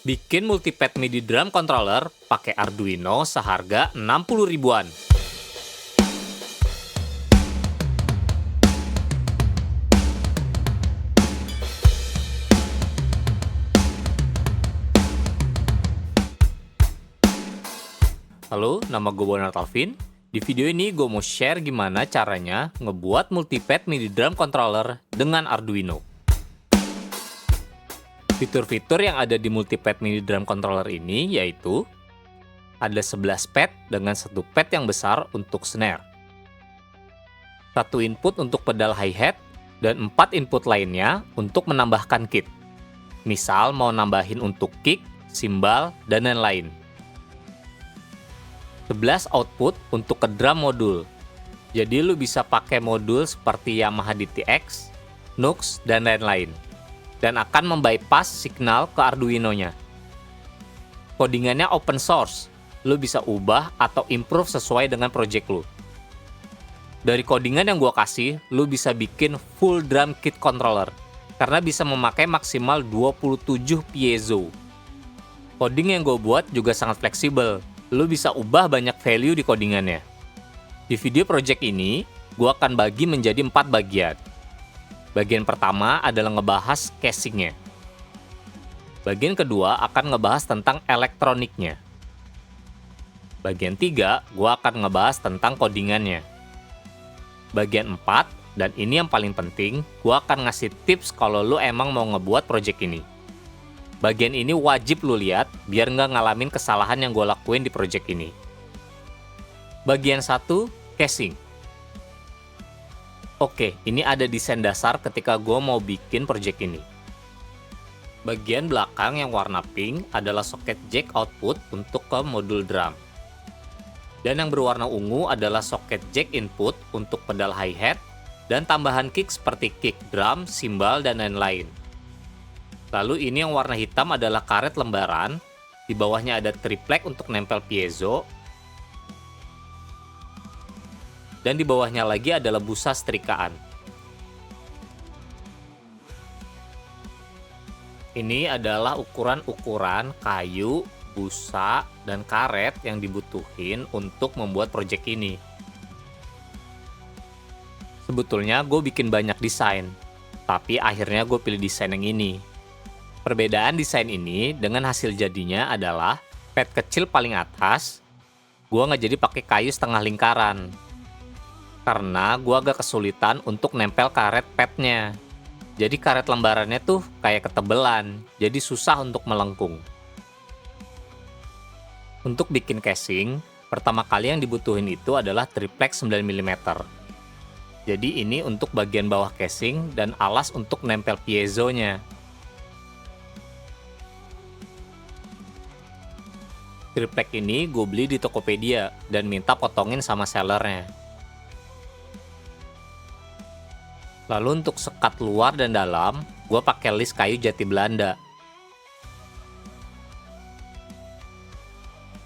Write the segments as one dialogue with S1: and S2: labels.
S1: Bikin multipad MIDI drum controller pakai Arduino seharga 60 ribuan. Halo, nama gue Bonard Alvin. Di video ini gue mau share gimana caranya ngebuat multipad MIDI drum controller dengan Arduino. Fitur-fitur yang ada di multipad MIDI drum controller ini yaitu ada 11 pad dengan satu pad yang besar untuk snare, satu input untuk pedal hi-hat, dan 4 input lainnya untuk menambahkan kit. Misal mau nambahin untuk kick, cymbal, dan lain-lain. 11 output untuk ke drum modul. Jadi lu bisa pakai modul seperti Yamaha DTX, Nux, dan lain-lain. Dan akan membypass signal ke Arduino-nya. Codingannya open source. Lu bisa ubah atau improve sesuai dengan project lu. Dari codingan yang gua kasih, lu bisa bikin full drum kit controller. Karena bisa memakai maksimal 27 piezo. Coding yang gue buat juga sangat fleksibel. Lu bisa ubah banyak value di codingannya. Di video project ini, gue akan bagi menjadi 4 bagian. Bagian pertama adalah ngebahas casingnya. Bagian kedua akan ngebahas tentang elektroniknya. Bagian 3, gue akan ngebahas tentang codingannya. Bagian 4, dan ini yang paling penting, gue akan ngasih tips kalau lu emang mau ngebuat project ini. Bagian ini wajib lu lihat, biar nggak ngalamin kesalahan yang gue lakuin di project ini. Bagian 1, casing. Oke, ini ada desain dasar ketika gue mau bikin project ini. Bagian belakang yang warna pink adalah soket jack output untuk ke modul drum. Dan yang berwarna ungu adalah soket jack input untuk pedal hi-hat, dan tambahan kick seperti kick drum, cymbal, dan lain-lain. Lalu ini yang warna hitam adalah karet lembaran, di bawahnya ada triplek untuk nempel piezo, dan di bawahnya lagi adalah busa setrikaan. Ini adalah ukuran-ukuran kayu, busa, dan karet yang dibutuhin untuk membuat project ini. Sebetulnya gue bikin banyak desain, tapi akhirnya gue pilih desain yang ini. Perbedaan desain ini dengan hasil jadinya adalah pad kecil paling atas, gue nggak jadi pakai kayu setengah lingkaran. Karena gue agak kesulitan untuk nempel karet padnya. Jadi karet lembarannya tuh kayak ketebelan, jadi susah untuk melengkung. Untuk bikin casing, pertama kali yang dibutuhin itu adalah triplek 9 mm. Jadi ini untuk bagian bawah casing dan alas untuk nempel piezonya. Triplek ini gue beli di Tokopedia dan minta potongin sama sellernya. Lalu untuk sekat luar dan dalam, gue pakai list kayu jati Belanda.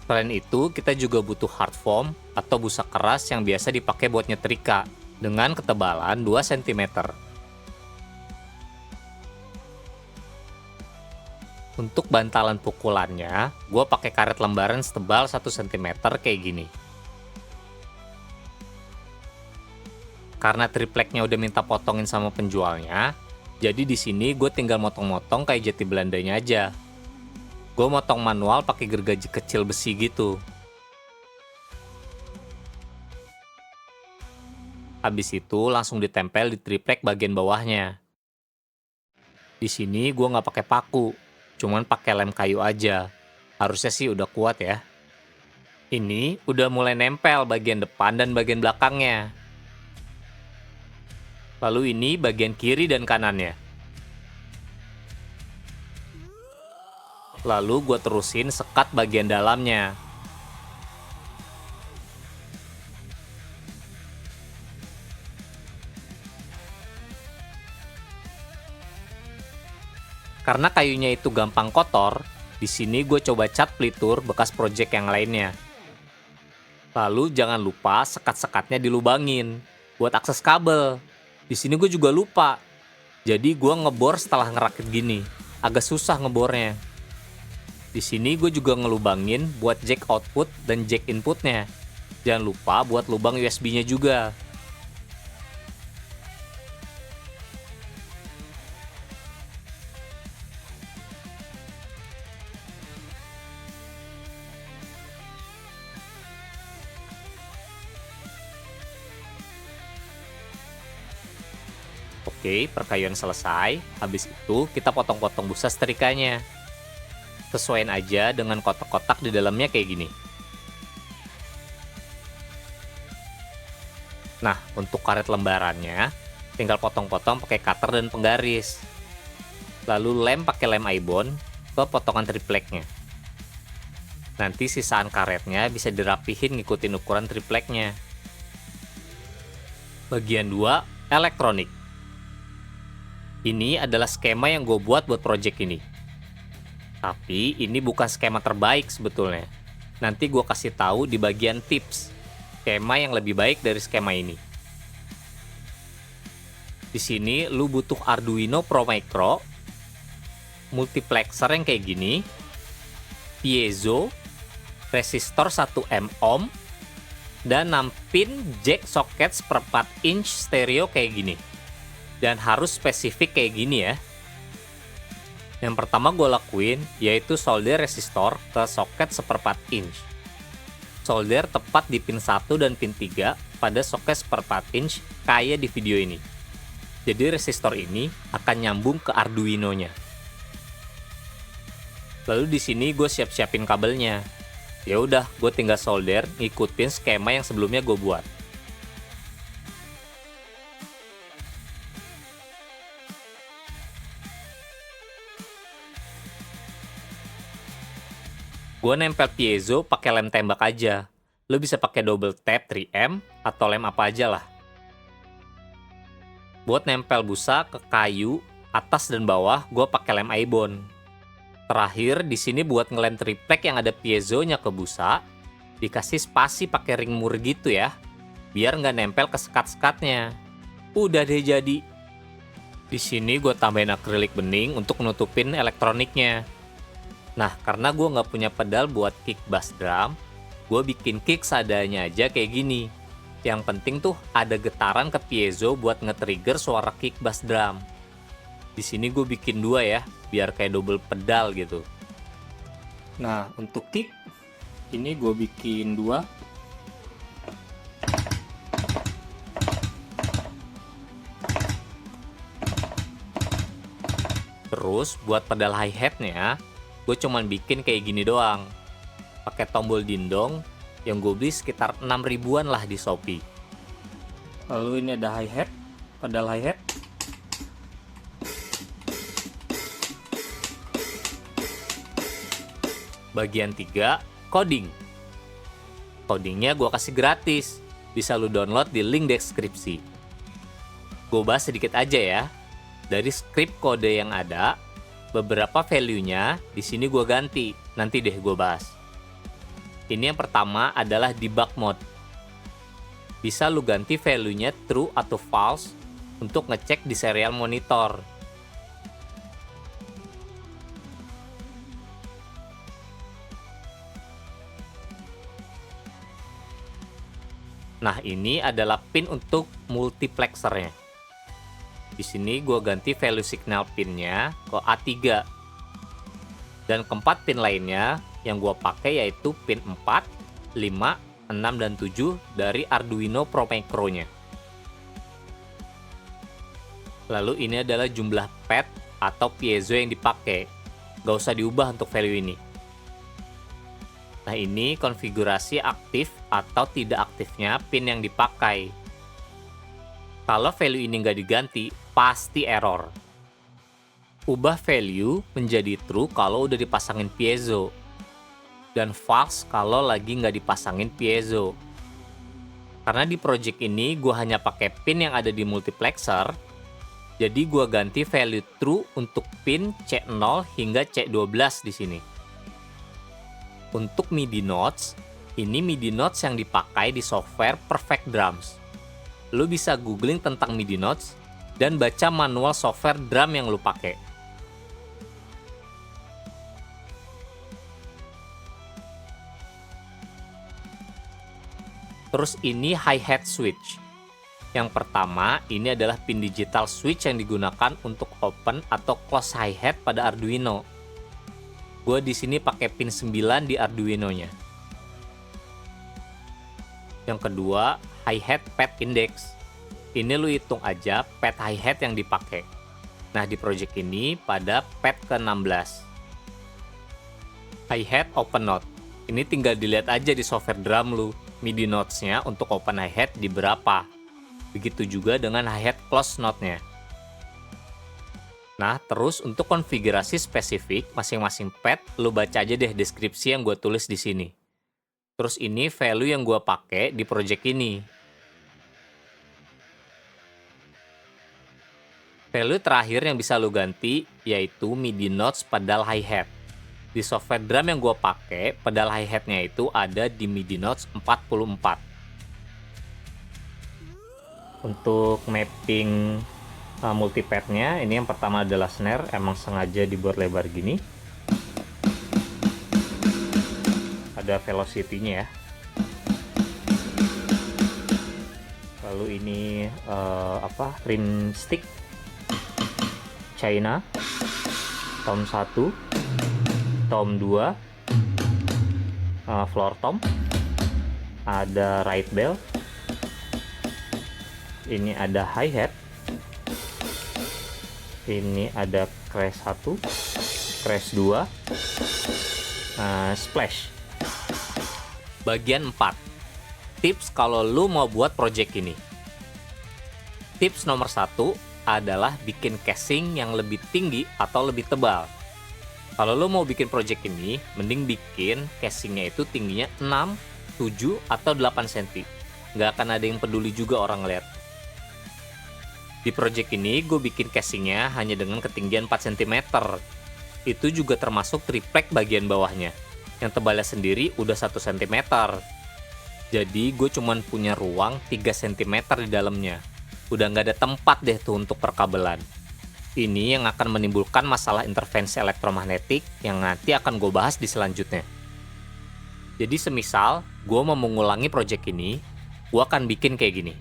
S1: Selain itu, kita juga butuh hard foam atau busa keras yang biasa dipakai buat nyetrika dengan ketebalan 2 cm. Untuk bantalan pukulannya, gue pakai karet lembaran setebal 1 cm kayak gini. Karena tripleknya udah minta potongin sama penjualnya, jadi di sini gue tinggal motong-motong kayak jati Belandanya aja. Gue motong manual pakai gergaji kecil besi gitu. Habis itu langsung ditempel di triplek bagian bawahnya. Di sini gue nggak pakai paku, cuman pakai lem kayu aja. Harusnya sih udah kuat ya. Ini udah mulai nempel bagian depan dan bagian belakangnya. Lalu ini bagian kiri dan kanannya. Lalu gue terusin sekat bagian dalamnya. Karena kayunya itu gampang kotor, di sini gue coba cat pelitur bekas project yang lainnya. Lalu jangan lupa sekat-sekatnya dilubangin buat akses kabel. Di sini gue juga lupa. Jadi gue ngebor setelah ngerakit gini. Agak susah ngebornya. Di sini gue juga ngelubangin buat jack output dan jack inputnya. Jangan lupa buat lubang USB-nya juga. Oke, perkayuan selesai. Habis itu kita potong-potong busa setrikanya. Sesuaiin aja dengan kotak-kotak di dalamnya kayak gini. Nah, untuk karet lembarannya, tinggal potong-potong pakai cutter dan penggaris. Lalu lem pakai lem ibon ke potongan tripleknya. Nanti sisaan karetnya bisa dirapihin ngikutin ukuran tripleknya. Bagian 2, elektronik. Ini adalah skema yang gue buat project ini. Tapi ini bukan skema terbaik sebetulnya. Nanti gue kasih tahu di bagian tips, skema yang lebih baik dari skema ini. Di sini lu butuh Arduino Pro Micro, multiplexer yang kayak gini, piezo, resistor 1 ohm, dan 6 pin jack socket 1/4 inch stereo kayak gini. Dan harus spesifik kayak gini ya. Yang pertama gue lakuin yaitu solder resistor ke soket 1/4 inch. Solder tepat di pin 1 dan pin 3 pada soket 1/4 inch kayak di video ini. Jadi resistor ini akan nyambung ke Arduino-nya. Lalu di sini gue siap-siapin kabelnya. Ya udah, gue tinggal solder ngikutin skema yang sebelumnya gue buat. Gue nempel piezo pakai lem tembak aja. Lo bisa pakai double tap 3M atau lem apa aja lah. Buat nempel busa ke kayu, atas dan bawah, gue pakai lem ibon. Terakhir, di sini buat ngelem triplek yang ada piezonya ke busa, dikasih spasi pakai ring mur gitu ya, biar nggak nempel ke sekat-sekatnya. Udah deh jadi. Di sini gue tambahin akrilik bening untuk nutupin elektroniknya. Nah, karena gue nggak punya pedal buat kick bass drum, gue bikin kick seadanya aja kayak gini. Yang penting tuh ada getaran ke piezo buat nge-trigger suara kick bass drum. Di sini gue bikin 2 ya, biar kayak double pedal gitu. Nah, untuk kick, ini gue bikin 2. Terus, buat pedal hi-hatnya, gue cuman bikin kayak gini doang. Pakai tombol dindong yang gue beli sekitar 6 ribuan lah di Shopee. Lalu ini ada hi-hat, pedal hi-hat. Bagian 3, coding. Codingnya gue kasih gratis. Bisa lu download di link deskripsi. Gue bahas sedikit aja ya. Dari script kode yang ada, beberapa value-nya di sini gue ganti. Nanti deh gue bahas. Ini yang pertama adalah debug mode. Bisa lu ganti value-nya true atau false untuk ngecek di serial monitor. Nah, ini adalah pin untuk multiplexernya. Di sini gue ganti value signal pinnya ke A3. Dan keempat pin lainnya yang gue pakai yaitu pin 4, 5, 6, dan 7 dari Arduino Pro Micro-nya. Lalu ini adalah jumlah pad atau piezo yang dipakai. Gak usah diubah untuk value ini. Nah, ini konfigurasi aktif atau tidak aktifnya pin yang dipakai. Kalau value ini nggak diganti, pasti error. Ubah value menjadi true kalau udah dipasangin piezo. Dan false kalau lagi nggak dipasangin piezo. Karena di project ini gue hanya pakai pin yang ada di multiplexer, jadi gue ganti value true untuk pin C0 hingga C12 di sini. Untuk MIDI notes, ini MIDI notes yang dipakai di software Perfect Drums. Lu bisa googling tentang MIDI notes dan baca manual software drum yang lu pakai. Terus ini hi-hat switch. Yang pertama, ini adalah pin digital switch yang digunakan untuk open atau close hi-hat pada Arduino. Gue di sini pakai pin 9 di Arduino-nya. Yang kedua, hi-hat pad index. Ini lu hitung aja pad hi-hat yang dipakai. Nah, di project ini pada pad ke-16. Hi-hat open note. Ini tinggal dilihat aja di software drum lu, MIDI notes-nya untuk open hi-hat di berapa. Begitu juga dengan hi-hat close note-nya. Nah, terus untuk konfigurasi spesifik masing-masing pad, lu baca aja deh deskripsi yang gue tulis di sini. Terus ini value yang gue pakai di project ini. Value terakhir yang bisa lu ganti yaitu MIDI notes pedal hi-hat. Di software drum yang gue pakai, pedal hi-hat-nya itu ada di MIDI notes 44. Untuk mapping multipad-nya, ini yang pertama adalah snare, emang sengaja dibuat lebar gini. Ada velocity-nya ya. Lalu ini rim stick China, tom 1, tom 2, floor tom, ada right bell. Ini ada hi-hat, ini ada crash 1, crash 2, splash. Bagian 4. Tips kalau lu mau buat project ini. Tips nomor 1 adalah bikin casing yang lebih tinggi atau lebih tebal. Kalau lu mau bikin project ini, mending bikin casingnya itu tingginya 6, 7, atau 8 cm. Nggak akan ada yang peduli juga orang ngeliat. Di project ini, gue bikin casingnya hanya dengan ketinggian 4 cm. Itu juga termasuk triplek bagian bawahnya, yang tebalnya sendiri udah 1 cm. Jadi, gue cuman punya ruang 3 cm di dalamnya. Udah nggak ada tempat deh tuh untuk perkabelan. Ini yang akan menimbulkan masalah interferensi elektromagnetik yang nanti akan gue bahas di selanjutnya. Jadi, semisal gue mau mengulangi project ini, gue akan bikin kayak gini.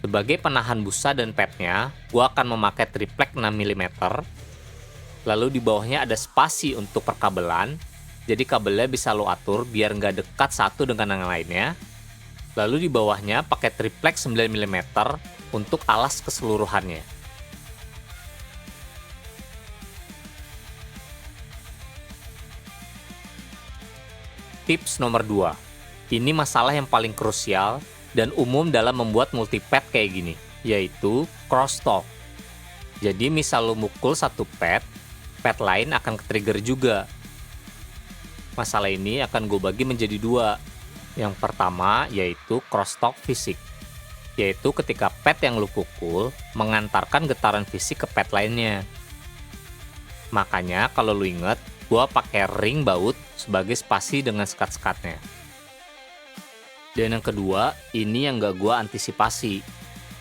S1: Sebagai penahan busa dan padnya, gue akan memakai triplek 6 mm. Lalu di bawahnya ada spasi untuk perkabelan, jadi kabelnya bisa lo atur biar nggak dekat satu dengan yang lainnya. Lalu di bawahnya pakai triplek 9 mm untuk alas keseluruhannya. Tips nomor 2. Ini masalah yang paling krusial dan umum dalam membuat multipad kayak gini, yaitu crosstalk. Jadi misal lo mukul satu pad lain akan ke-trigger juga. Masalah ini akan gue bagi menjadi 2. Yang pertama yaitu crosstalk fisik, yaitu ketika pad yang lo pukul mengantarkan getaran fisik ke pad lainnya. Makanya kalau lo inget, gue pakai ring baut sebagai spasi dengan sekat-sekatnya. Dan yang kedua, ini yang gak gue antisipasi,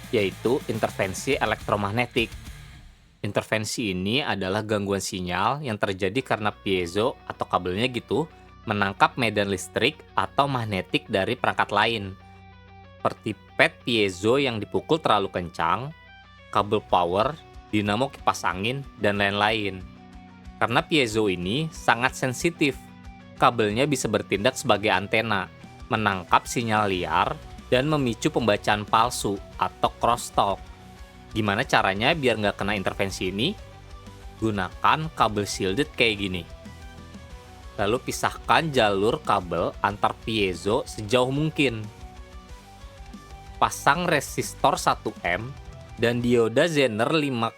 S1: yaitu interferensi elektromagnetik. Interferensi ini adalah gangguan sinyal yang terjadi karena piezo atau kabelnya gitu menangkap medan listrik atau magnetik dari perangkat lain. Seperti pad piezo yang dipukul terlalu kencang, kabel power, dinamo kipas angin, dan lain-lain. Karena piezo ini sangat sensitif, kabelnya bisa bertindak sebagai antena, menangkap sinyal liar, dan memicu pembacaan palsu atau crosstalk. Gimana caranya biar nggak kena intervensi ini? Gunakan kabel shielded kayak gini. Lalu pisahkan jalur kabel antar piezo sejauh mungkin. Pasang resistor 1 ohm dan dioda Zener 5,1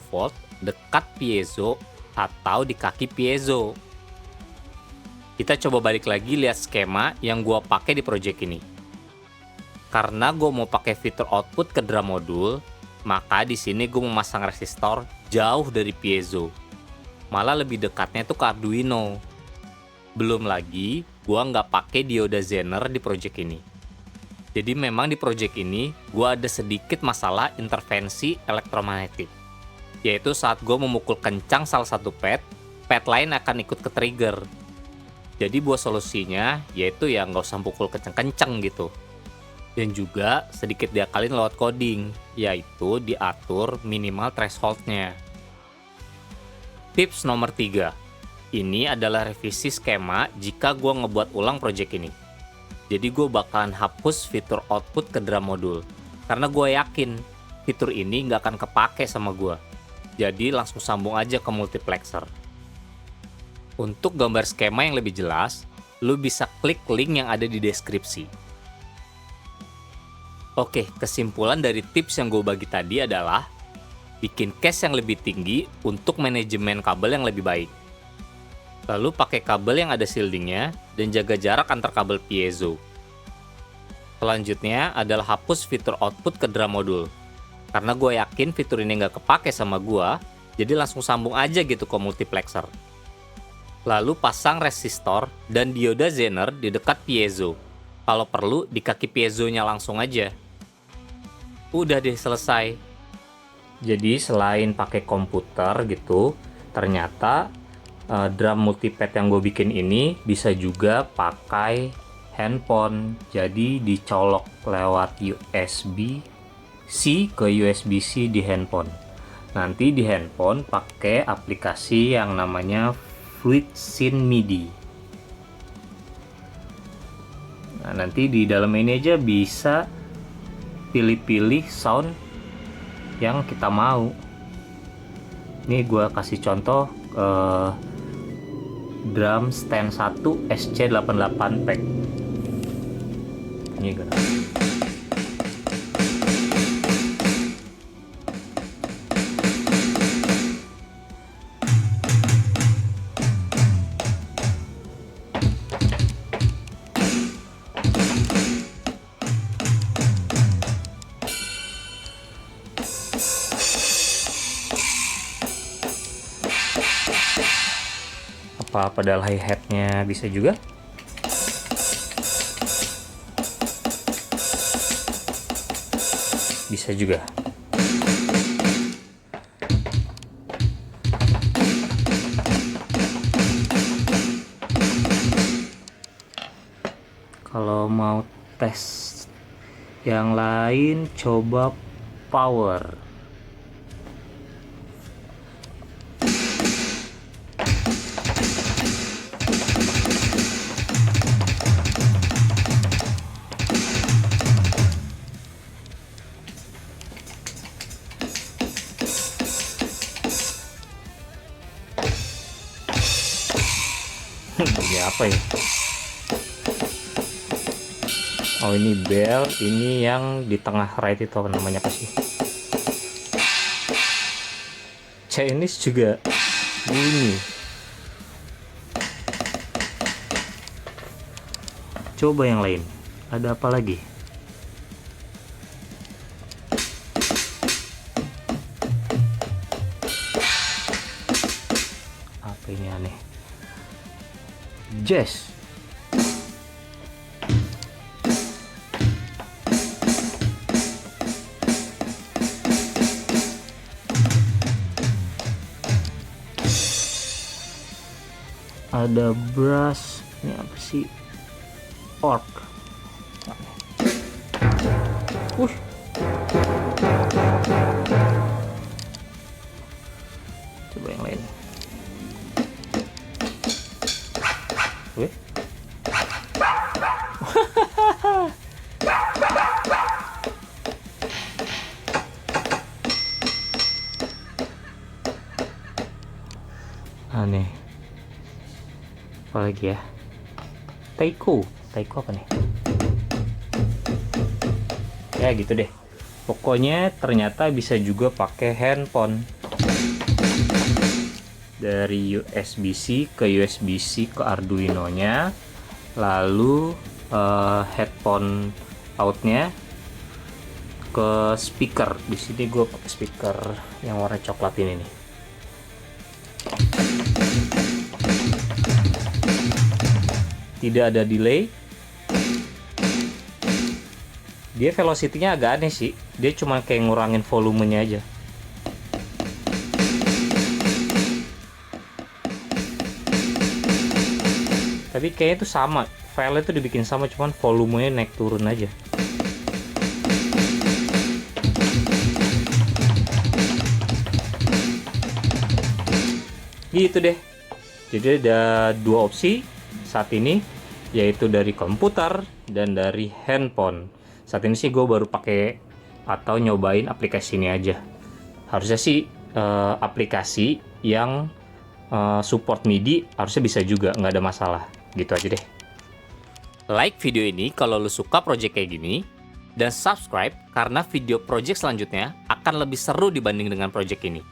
S1: volt dekat piezo atau di kaki piezo. Kita coba balik lagi lihat skema yang gue pakai di project ini. Karena gue mau pakai fitur output ke drum modul, maka di sini gue memasang resistor jauh dari piezo. Malah lebih dekatnya itu ke Arduino. Belum lagi, gue nggak pakai dioda Zener di project ini. Jadi memang di project ini, gue ada sedikit masalah intervensi elektromagnetik. Yaitu saat gue memukul kencang salah satu pad lain akan ikut ke trigger. Jadi buat solusinya, yaitu ya nggak usah pukul kenceng-kenceng gitu. Dan juga sedikit diakalin lewat coding, yaitu diatur minimal thresholdnya. Tips nomor 3. Ini adalah revisi skema jika gue ngebuat ulang project ini. Jadi gue bakalan hapus fitur output ke drum modul. Karena gue yakin fitur ini nggak akan kepake sama gue. Jadi langsung sambung aja ke multiplexer. Untuk gambar skema yang lebih jelas, lu bisa klik link yang ada di deskripsi. Oke, kesimpulan dari tips yang gue bagi tadi adalah bikin cache yang lebih tinggi untuk manajemen kabel yang lebih baik. Lalu pakai kabel yang ada shieldingnya dan jaga jarak antar kabel piezo. Selanjutnya adalah hapus fitur output ke drum modul. Karena gue yakin fitur ini nggak kepake sama gue, jadi langsung sambung aja gitu ke multiplexer. Lalu pasang resistor dan dioda Zener di dekat piezo. Kalau perlu di kaki piezonya langsung aja. Udah deh, selesai. Jadi selain pakai komputer gitu, ternyata drum multipad yang gue bikin ini bisa juga pakai handphone. Jadi dicolok lewat USB-C ke USB-C di handphone. Nanti di handphone pakai aplikasi yang namanya FluidSync MIDI. Nah, nanti di dalam ini aja bisa pilih-pilih sound yang kita mau. Ini gue kasih contoh drum stand 1 SC88 pack. Ini gue. Apa pedal hi-hatnya bisa juga. Bisa juga. Kalau mau tes yang lain, coba power. Ini apa ya? Oh, ini bell, ini yang di tengah right itu apa namanya, apa sih? Chinese juga bunyi. Coba yang lain. Ada apa lagi? Apa ini aneh? Jazz. Ada brass. Ini apa sih? Orc. Coba yang lain. Wih. Aneh. Apa lagi ya? Taiko apa nih? Ya gitu deh. Pokoknya ternyata bisa juga pakai handphone. Dari USB-C ke USB-C ke Arduino-nya, lalu headphone outnya ke speaker. Di sini gue pakai speaker yang warna coklat ini nih. Tidak ada delay. Dia velocity-nya agak aneh sih. Dia cuma kayak ngurangin volumenya aja. Tapi kayaknya itu sama. File itu dibikin sama, cuman volumenya naik turun aja. Gitu deh. Jadi ada dua opsi saat ini, yaitu dari komputer dan dari handphone. Saat ini sih gue baru pakai atau nyobain aplikasi ini aja. Harusnya sih aplikasi yang support MIDI harusnya bisa juga, nggak ada masalah. Gitu aja deh. Like video ini kalau lu suka project kayak gini, dan subscribe karena video project selanjutnya akan lebih seru dibanding dengan project ini.